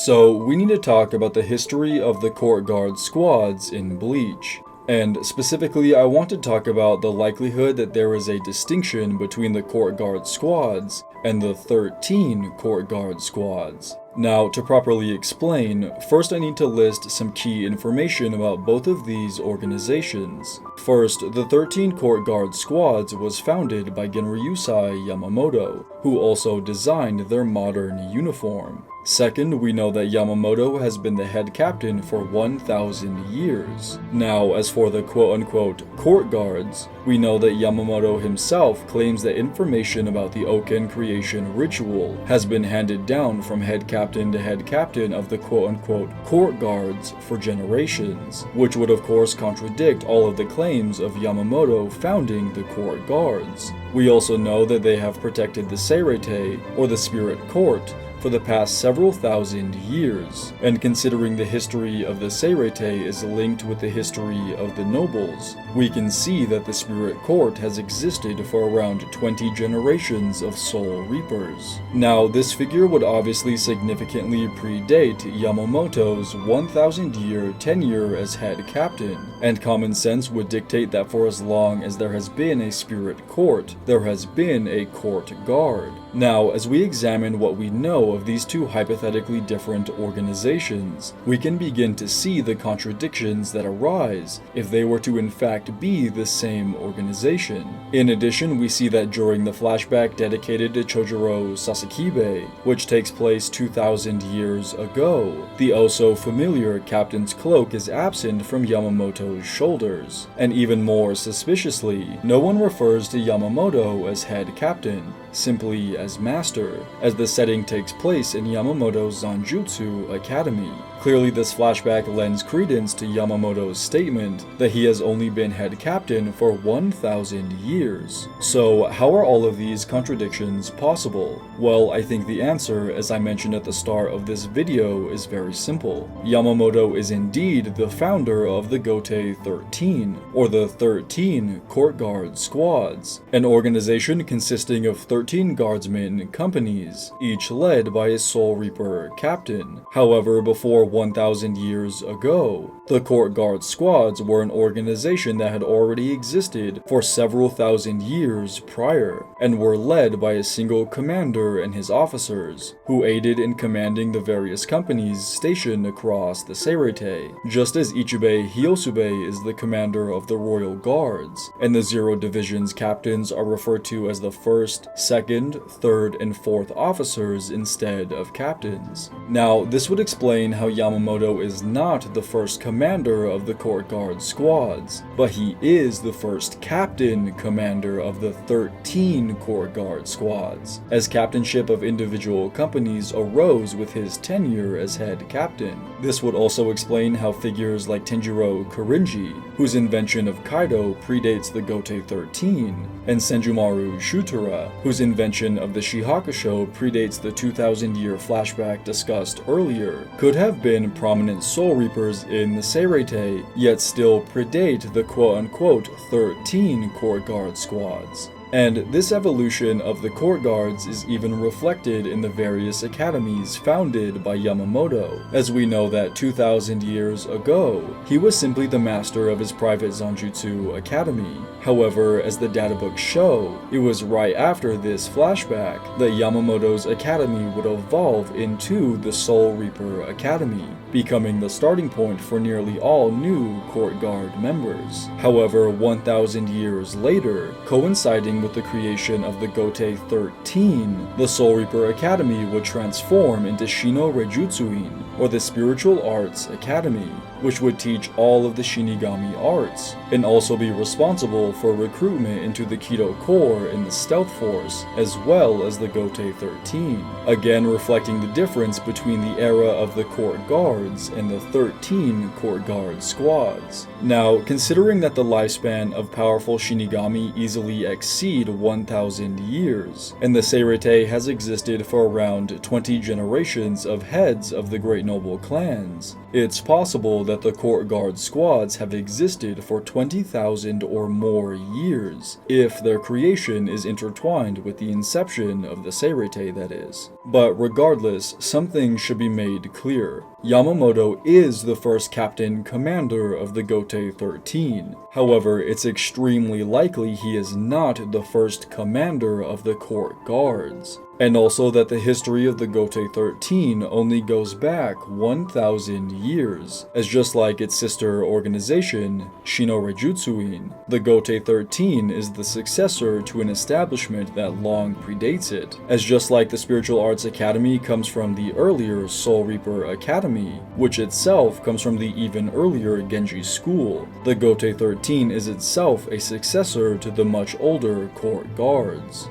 So we need to talk about the history of the court guard squads in Bleach. And specifically, I want to talk about the likelihood that there is a distinction between the court guard squads and the 13 court guard squads. Now, to properly explain, first I need to list some key information about both of these organizations. First, the 13 court guard squads was founded by Genryusai Yamamoto, who also designed their modern uniform. Second, we know that Yamamoto has been the head captain for 1,000 years. Now, as for the quote-unquote court guards, we know that Yamamoto himself claims that information about the Oken creation ritual has been handed down from head captain to head captain of the quote-unquote court guards for generations, which would of course contradict all of the claims of Yamamoto founding the court guards. We also know that they have protected the Seirete, or the spirit court, for the past several thousand years, and considering the history of the Seirete is linked with the history of the nobles, we can see that the spirit court has existed for around 20 generations of soul reapers. Now, this figure would obviously significantly predate Yamamoto's 1,000-year tenure as head captain, and common sense would dictate that for as long as there has been a spirit court, there has been a court guard. Now, as we examine what we know of these two hypothetically different organizations, we can begin to see the contradictions that arise if they were to in fact be the same organization. In addition, we see that during the flashback dedicated to Chojuro Sasakibe, which takes place 2,000 years ago, the oh-so-familiar captain's cloak is absent from Yamamoto's shoulders, and even more suspiciously, no one refers to Yamamoto as head captain, simply as master, as the setting takes place in Yamamoto's Zanjutsu Academy. Clearly, this flashback lends credence to Yamamoto's statement that he has only been head captain for 1,000 years. So, how are all of these contradictions possible? Well, I think the answer, as I mentioned at the start of this video, is very simple. Yamamoto is indeed the founder of the Gotei 13, or the 13 Court Guard Squads, an organization consisting of 13 guardsmen companies, each led by a Soul Reaper captain. However, before 1,000 years ago, the Court Guard Squads were an organization that had already existed for several thousand years prior, and were led by a single commander and his officers, who aided in commanding the various companies stationed across the Seirete, just as Ichibei Hyosube is the commander of the Royal Guards, and the Zero Division's captains are referred to as the 1st, 2nd, 3rd, and 4th officers instead of captains. Now, this would explain how Yamamoto is not the first commander of the Court Guard Squads, but he is the first captain commander of the 13 Court Guard Squads, as captainship of individual companies arose with his tenure as head captain. This would also explain how figures like Tenjiro Korinji, whose invention of Kaido predates the Gotei 13, and Senjumaru Shutora, whose invention of the Shihakusho predates the 2,000-year flashback discussed earlier, could have been prominent Soul Reapers in the Seirete, yet still predate the quote-unquote 13 Court Guard Squads. And this evolution of the court guards is even reflected in the various academies founded by Yamamoto, as we know that 2,000 years ago, he was simply the master of his private Zanjutsu Academy. However, as the databooks show, it was right after this flashback that Yamamoto's academy would evolve into the Soul Reaper Academy, becoming the starting point for nearly all new court guard members. However, 1,000 years later, coinciding with the creation of the Gotei 13, the Soul Reaper Academy would transform into Shino Reijutsuin, or the Spiritual Arts Academy, which would teach all of the Shinigami arts, and also be responsible for recruitment into the Kido Corps in the Stealth Force, as well as the Gotei 13, again reflecting the difference between the era of the Court Guards and the 13 Court Guard Squads. Now, considering that the lifespan of powerful Shinigami easily exceed 1,000 years, and the Seirete has existed for around 20 generations of heads of the Great Noble clans, it's possible that the Court Guard Squads have existed for 20,000 or more years, if their creation is intertwined with the inception of the Seirete, that is. But regardless, something should be made clear. Yamamoto is the first captain commander of the Gotei 13. However, it's extremely likely he is not the first commander of the court guards. And also that the history of the Gotei 13 only goes back 1,000 years, as just like its sister organization, Shino Reijutsuin, the Gotei 13 is the successor to an establishment that long predates it, as just like the Spiritual Arts Academy comes from the earlier Soul Reaper Academy, which itself comes from the even earlier Genji School. The Gotei 13 is itself a successor to the much older Court Guards.